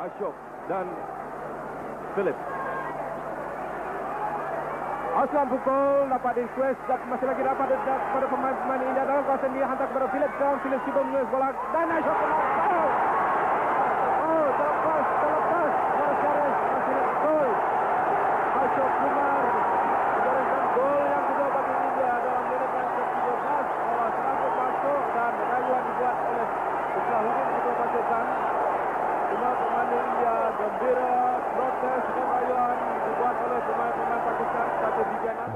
Ashok dan Philip. Aslam pukul dapat request dan masih lagi dapat pada pemain India dalam kawasan dia hantar kepada Philip dan Philip cuba menulis bola dan Ashok gol. Oh, terlepas Suarez masih gol. Ashok Kumar menjadikan gol yang kedua bagi India dalam minit yang ke-13. Bola selalu masuk dan rayuan dibuat oleh Islahuddin untuk masukkan. Semua pemain India gembira, protes dan rayuan dibuat oleh pemain-pemain Pakistan.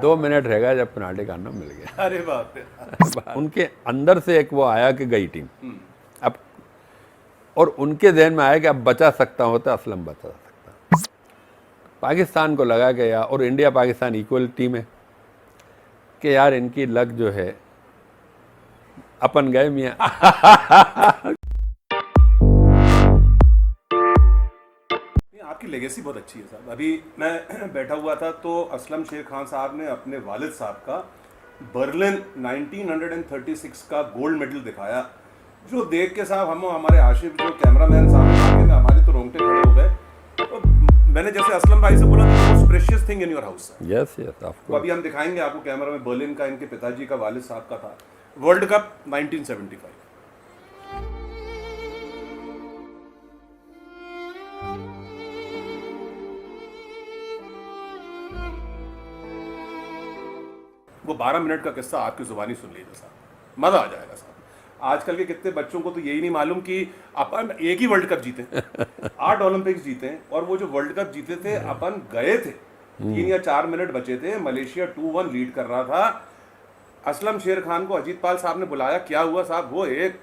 2 minute रहेगा जब penalty का मिल गया। अरे बाप रे। उनके अंदर से एक वो आया कि गई टीम अब, और उनके जहन में आया कि अब बचा सकता हूं तो असलम बचा सकता। पाकिस्तान को लगा कि यार, और इंडिया पाकिस्तान इक्वल टीम है कि यार इनकी लक जो है अपन गए मियाँ। आपकी लेगेसी बहुत अच्छी है साहब। अभी मैं बैठा हुआ था तो असलम शेर खान साहब ने अपने वालिद साहब का बर्लिन 1936 का गोल्ड मेडल दिखाया, जो देख के साहब हम हमारे आशिफ जो कैमरामैन साहब हमारे तो रोंगटे खड़े हो गए। तो मैंने जैसे असलम भाई से बोला most precious thing in your house. Yes yes of तो अभी हम दिखाएंगे आपको कैमरा में बर्लिन का, इनके पिताजी का, वालिद साहब का था, वर्ल्ड कप 1975। वो 12 मिनट का किस्सा आपकी जुबानी सुन लीजिए साहब, मजा आ जाएगा साहब। आजकल के कितने बच्चों को तो यही नहीं मालूम कि अपन एक ही वर्ल्ड कप जीते, 8 ओलंपिक्स जीते, और वो जो वर्ल्ड कप जीते थे अपन गए थे, 3 या 4 मिनट बचे थे, मलेशिया 2-1 लीड कर रहा था। असलम शेर खान को अजीत पाल साहब ने बुलाया, क्या हुआ साहब, वो एक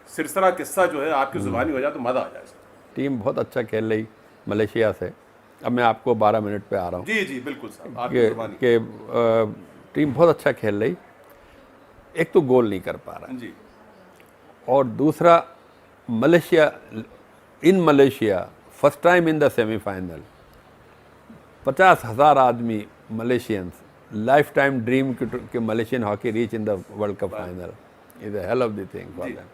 सिरसरा किस्सा जो है आपकी जुबानी हो जाए तो मजा आ जाए साहब। टीम बहुत अच्छा खेल रही मलेशिया से। अब मैं आपको 12 मिनट पे आ रहा हूँ। जी जी बिल्कुल साहब, आपकी जुबानी कि टीम बहुत अच्छा खेल रही, एक तो गोल नहीं कर पा रहा जी, और दूसरा Malaysia, in Malaysia first time in the semifinal 50,000 आदमी मलेशियंस, लाइफ टाइम ड्रीम कि Malaysian hockey reach in the world cup final is the hell of the thing for them.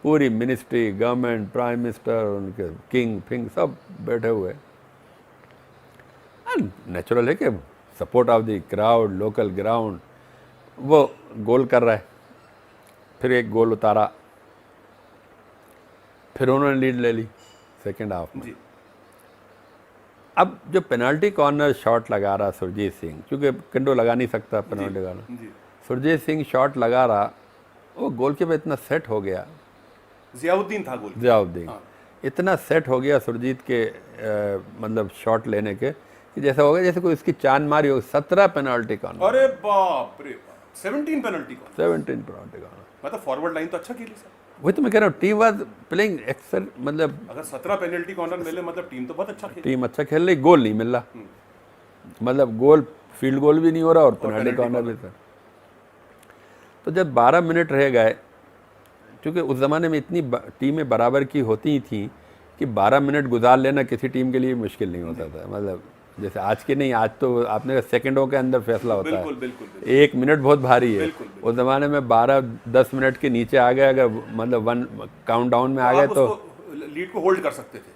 पूरी मिनिस्ट्री, गवर्नमेंट, प्राइम मिनिस्टर, उनके king फिंग सब बैठे हुए। Natural है कि support of the crowd, local ground, वो गोल कर रहा है, फिर एक गोल उतारा, फिर उन्होंने लीड ले ली सेकेंड हाफ में। अब जो पेनाल्टी कॉर्नर शॉट लगा रहा सुरजीत सिंह, क्योंकि कंडो लगा नहीं सकता penalty corner, Surjit Singh shot लगा रहा, वो गोलकीपर इतना सेट हो गया, जियाउद्दीन था गोल, जियाउद्दीन इतना सेट हो गया सुरजीत के मतलब शॉट लेने के, कि जैसा हो गया जैसे कोई इसकी चांद मारी हो। 17 पेनाल्टी कॉर्नर। अरे बाप रे बाप, 17 पेनाल्टी कॉर्नर, 17 पेनाल्टी कॉर्नर। मतलब फॉरवर्ड लाइन तो अच्छा खेली सर। वही तो मैं कह रहा हूँ, टीम वाज प्लेइंग एक्सेल, मतलब अगर 17 पेनल्टी कॉर्नर मिले मतलब टीम तो बहुत अच्छा खेली। टीम अच्छा खेल रही, गोल नहीं मिल रहा, मतलब गोल, फील्ड गोल भी नहीं हो रहा और पेनाल्टी कॉर्नर भी था। तो जब 12 मिनट रह गए, क्योंकि उस ज़माने में इतनी टीमें बराबर की होती थी कि 12 मिनट गुजार लेना किसी टीम के लिए मुश्किल नहीं होता था। मतलब जैसे आज के नहीं, आज तो आपने सेकंडों के अंदर फैसला होता बिल्कुल, है। बिल्कुल, 1 मिनट बहुत भारी है। बिल्कुल। उस ज़माने में 12-10 मिनट के नीचे आ गए, अगर मतलब 1 काउंटडाउन में आ गए तो लीड को होल्ड कर सकते थे,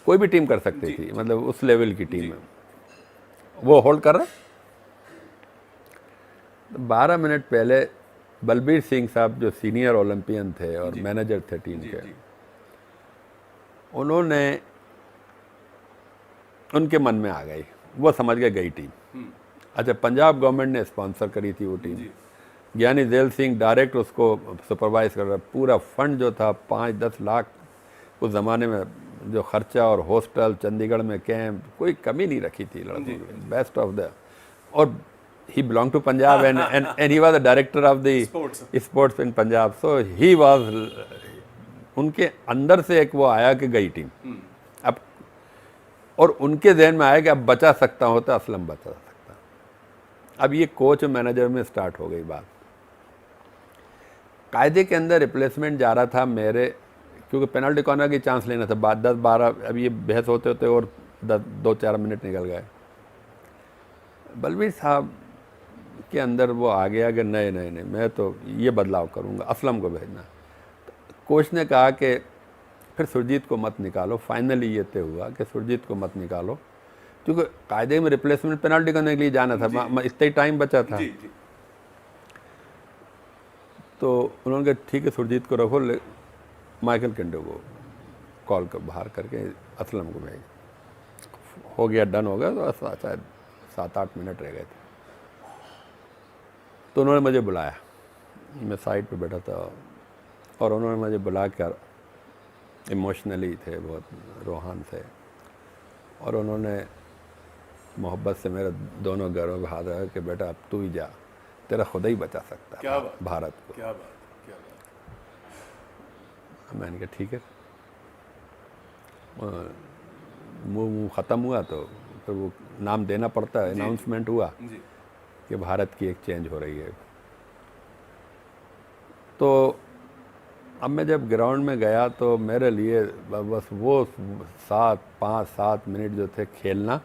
कोई भी टीम कर सकती थी, मतलब उस लेवल की टीम है, वो होल्ड कर रहा। 12 मिनट पहले बलबीर सिंह साहब जो सीनियर ओलंपियन थे और मैनेजर थे टीम के, उन्होंने, उनके मन में आ गई, वो समझ गई टीम। अच्छा, पंजाब गवर्नमेंट ने स्पॉन्सर करी थी वो टीम, ज्ञानी दैल सिंह डायरेक्ट उसको सुपरवाइज कर रहा। पूरा फंड जो था 5-10 लाख उस ज़माने में जो खर्चा, और हॉस्टल, चंडीगढ़ में कैंप, कोई कमी नहीं रखी थी लड़कों की, बेस्ट ऑफ द। और he belonged to Punjab and he was the director of the sports in Punjab, so he was, उनके अंदर से एक वो आया कि गई टीम अब, और उनके जहन में आया कि अब बचा सकता हूँ तो असलम बचा सकता। अब ये कोच मैनेजर में स्टार्ट हो गई बात। कायदे के अंदर रिप्लेसमेंट जा रहा था मेरे, क्योंकि पेनल्टी कॉर्नर की चांस लेना था, 10-12, अब ये बहस होते होते और 2-4 मिनट निकल गए। बलबीर साहब के अंदर वो आ गया कि नहीं मैं तो ये बदलाव करूँगा, असलम को भेजना। तो कोच ने कहा कि फिर सुरजीत को मत निकालो। फाइनली ये तय हुआ कि सुरजीत को मत निकालो, क्योंकि कायदे में रिप्लेसमेंट पेनल्टी करने के लिए जाना था, इतना ही टाइम बचा था। जी। तो उन्होंने कहा ठीक है सुरजीत को रखो, माइकल केंडो को कॉल कर बाहर करके असलम को भेज। हो गया, डन हो गया। तो शायद 7-8 मिनट रह गए थे, तो उन्होंने मुझे बुलाया। मैं साइड पे बैठा था और उन्होंने मुझे बुला कर, इमोशनली थे, बहुत रूहान थे, और उन्होंने मोहब्बत से मेरे दोनों घरों पे हाथ रखा कि बेटा अब तू ही जा, तेरा खुदा ही बचा सकता है भारत को। क्या बात। मैंने कहा ठीक है। मुँह ख़त्म हुआ तो फिर वो नाम देना पड़ता है, अनाउंसमेंट हुआ कि भारत की एक चेंज हो रही है। तो अब मैं जब ग्राउंड में गया तो मेरे लिए बस वो 5-7 मिनट जो थे खेलना,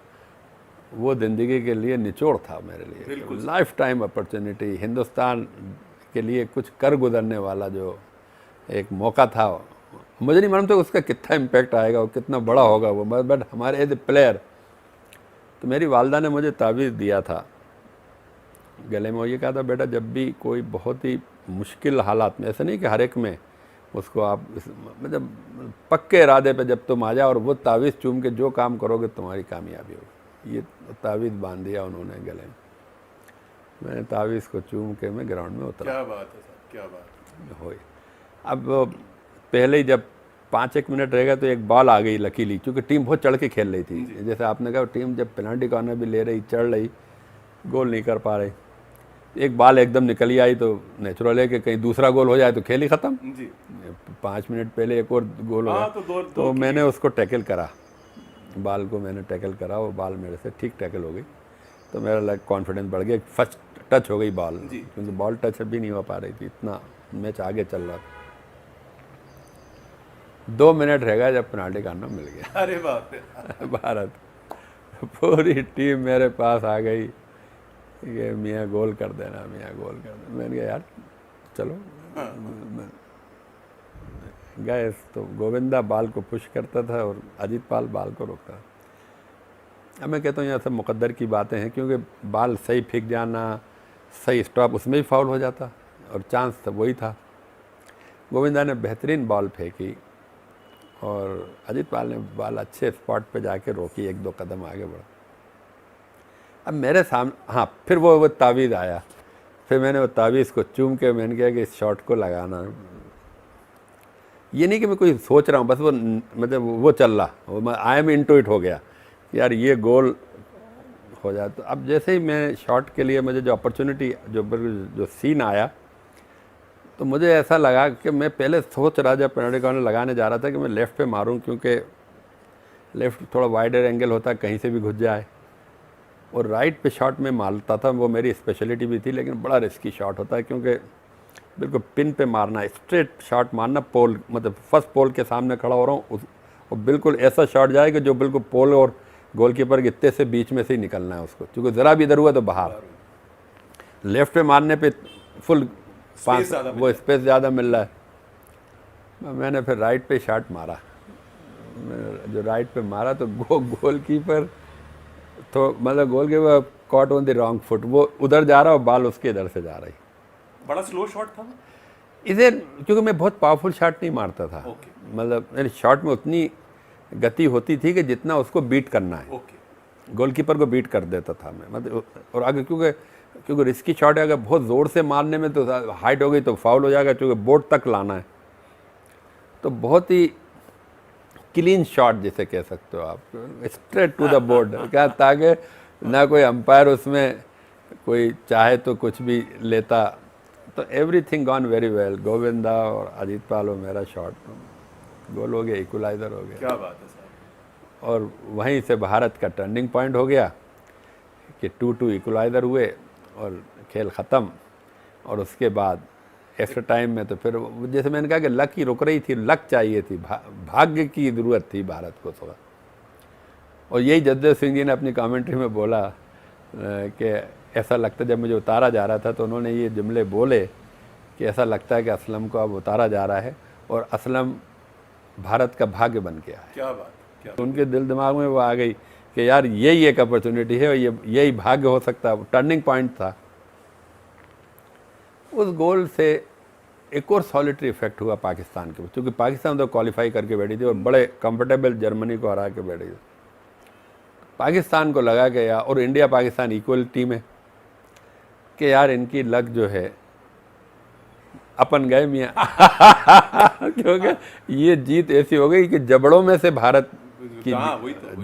वो ज़िंदगी के लिए निचोड़ था मेरे लिए, लाइफ टाइम अपॉर्चुनिटी, हिंदुस्तान के लिए कुछ कर गुजरने वाला जो एक मौका था। मुझे नहीं मालूम था उसका कितना इम्पैक्ट आएगा, वो कितना बड़ा होगा वो, बट हमारे एज ए प्लेयर। तो मेरी वालदा ने मुझे तावीज़ दिया था गले में, ये कहा था बेटा जब भी कोई बहुत ही मुश्किल हालात में, ऐसा नहीं कि हर एक में उसको आप मतलब पक्के इरादे पे जब तुम आ जाओ और वो तावीज़ चूम के जो काम करोगे तुम्हारी कामयाबी होगी। ये तावीज़ बांध दिया उन्होंने गले में। मैंने तावीज़ को चूम के मैं ग्राउंड में उतरा। क्या बात है सर, क्या बात हुई। अब पहले ही जब 5-1 मिनट रह गया तो एक बॉल आ गई लकीली, क्योंकि टीम बहुत चढ़ के खेल रही थी। जैसे आपने कहा टीम जब पेनल्टी कॉर्नर भी ले रही, चढ़ रही, गोल नहीं कर पा रही, एक बॉल एकदम निकली आई तो नेचुरल है कि कहीं दूसरा गोल हो जाए तो खेल ही ख़त्म। 5 मिनट पहले एक और गोल हो गया, तो मैंने उसको टैकल करा, बॉल को मैंने टैकल करा, वो बॉल मेरे से ठीक टैकल हो गई, तो मेरा कॉन्फिडेंस बढ़ गया। फर्स्ट टच हो गई बॉल, क्योंकि बॉल टच भी नहीं हो पा रही थी, इतना मैच आगे चल रहा था। 2 मिनट रह गया जब पेनाल्टी कॉर्नर मिल गया। अरे बाप रे। भारत पूरी टीम मेरे पास आ गई कि मियाँ गोल कर देना, मियाँ गोल कर देना। मैंने कहा यार चलो, गए तो गोविंदा बाल को पुश करता था और अजीत पाल बाल को रोकता था। अब मैं कहता हूँ यहाँ सब मुकद्दर की बातें हैं, क्योंकि बाल सही फेंक जाना, सही स्टॉप, उसमें भी फाउल हो जाता और चांस तो वही था। गोविंदा ने बेहतरीन बॉल फेंकी और अजीत पाल ने बॉल अच्छे स्पॉट पे जाके रोकी, 1-2 कदम आगे बढ़ा। अब मेरे सामने हाँ, फिर वो तावीज़ आया, फिर मैंने वो तावीज़ को चूम के मैंने कहा कि इस शॉट को लगाना। ये नहीं कि मैं कोई सोच रहा हूँ, बस वो मतलब वो चल रहा, वो आई एम इनटू इट हो गया कि यार ये गोल हो जाए। तो अब जैसे ही मैं शॉट के लिए मुझे जो अपॉर्चुनिटी जो सीन आया, तो मुझे ऐसा लगा कि मैं पहले सोच रहा जब पेनल्टी कॉर्नर लगाने जा रहा था कि मैं लेफ़्ट पे मारूं, क्योंकि लेफ़्ट थोड़ा वाइडर एंगल होता है, कहीं से भी घुस जाए, और राइट पे शॉट में मारता था, वो मेरी स्पेशलिटी भी थी, लेकिन बड़ा रिस्की शॉट होता है, क्योंकि बिल्कुल पिन पे मारना, स्ट्रेट शॉट मारना, पोल मतलब फर्स्ट पोल के सामने खड़ा हो रहा हूँ और बिल्कुल ऐसा शॉट जाए कि जो बिल्कुल पोल और गोलकीपर के इतने से बीच में से ही निकलना है उसको, क्योंकि ज़रा भी इधर हुआ तो बाहर। लेफ़्ट पे मारने पे फुल वो स्पेस ज़्यादा मिल रहा है। मैंने फिर राइट पे शॉट मारा, जो राइट पे मारा तो गोलकीपर तो मतलब goalkeeper caught on the wrong foot, वो उधर जा रहा और बॉल उसके इधर से जा रही। बड़ा स्लो शॉट था इधर, क्योंकि मैं बहुत पावरफुल शॉट नहीं मारता था, मतलब मेरे शॉट में उतनी गति होती थी कि जितना उसको बीट करना है, गोलकीपर को बीट कर देता था मैं, मतलब। और आगे क्योंकि रिस्की शॉट है, अगर बहुत ज़ोर से मारने में तो हाइट हो गई तो फाउल हो जाएगा, क्योंकि बोर्ड तक लाना है। तो बहुत ही क्लीन शॉट जिसे कह सकते हो आप, स्ट्रेट टू द बोर्ड, क्या, ताकि ना कोई अंपायर उसमें कोई चाहे तो कुछ भी लेता। तो everything gone very well. Govinda और अजीत पाल और मेरा शॉट गोल हो गया, इक्वलाइजर हो गया। क्या बात है सर। और वहीं से भारत का टर्निंग पॉइंट हो गया कि 2-2 इक्वलाइजर हुए और खेल ख़त्म। और उसके बाद एक्स्ट्रा टाइम में तो फिर जैसे मैंने कहा कि लक ही रुक रही थी, लक चाहिए थी, भाग्य की ज़रूरत थी भारत को थोड़ा। और यही जसदेव सिंह जी ने अपनी कमेंट्री में बोला कि ऐसा लगता, जब मुझे उतारा जा रहा था तो उन्होंने ये जुमले बोले कि ऐसा लगता है कि असलम को अब उतारा जा रहा है और असलम भारत का भाग्य बन के आए। क्या बात, क्या तो उनके दिल दिमाग में वो आ गई कि यार यही एक अपॉर्चुनिटी है और यही भाग्य हो सकता है, टर्निंग पॉइंट था। उस गोल से एक और सॉलिटरी इफेक्ट हुआ पाकिस्तान के, क्योंकि पाकिस्तान तो क्वालिफाई करके बैठी थी और बड़े कंफर्टेबल जर्मनी को हरा के बैठी थी। पाकिस्तान को लगा कि यार, और इंडिया पाकिस्तान इक्वल टीम है, कि यार इनकी लक जो है अपन गए मियाँ क्योंकि ये जीत ऐसी हो गई कि जबड़ों में से भारत की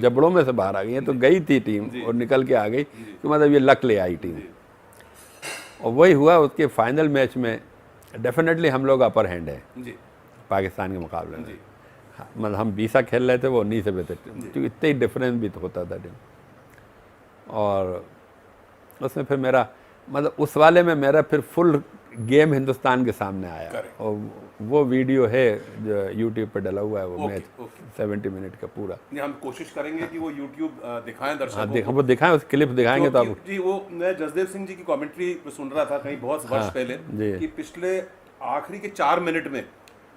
जबड़ों में से बाहर आ गई है। तो गई थी टीम और निकल के आ गई, तो मतलब ये लक ले आई टीम। और वही हुआ उसके फाइनल मैच में। डेफिनेटली हम लोग अपर हैंड है पाकिस्तान के मुकाबले में। मतलब हम 20 खेल रहे थे, वो 19 से बेहतर, क्योंकि इतने ही डिफरेंस भी तो होता था टीम। और उसमें फिर मेरा मतलब उस वाले में मेरा फिर फुल गेम हिंदुस्तान के सामने आया। और वो वीडियो है जो यूट्यूब पे डला हुआ है, वो मैच 70 मिनट का पूरा। हम कोशिश करेंगे कि वो यूट्यूब दिखाएं दर्शकों को। वो दिखाएं, उस क्लिप दिखाएंगे तो आप जी। वो मैं जसदेव सिंह जी की कमेंट्री सुन रहा था कहीं बहुत वर्ष पहले कि पिछले आखिरी के 4 मिनट में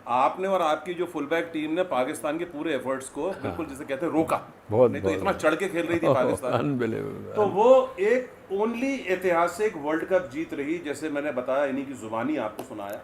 आपने और आपकी जो फुल बैक टीम ने पाकिस्तान के पूरे एफर्ट्स को बिल्कुल जिसे कहते हैं रोका। नहीं तो इतना चढ़ के खेल रही थी पाकिस्तान। तो वो एक ओनली ऐतिहासिक वर्ल्ड कप जीत रही, जैसे मैंने बताया, इन्हीं की जुबानी आपको सुनाया।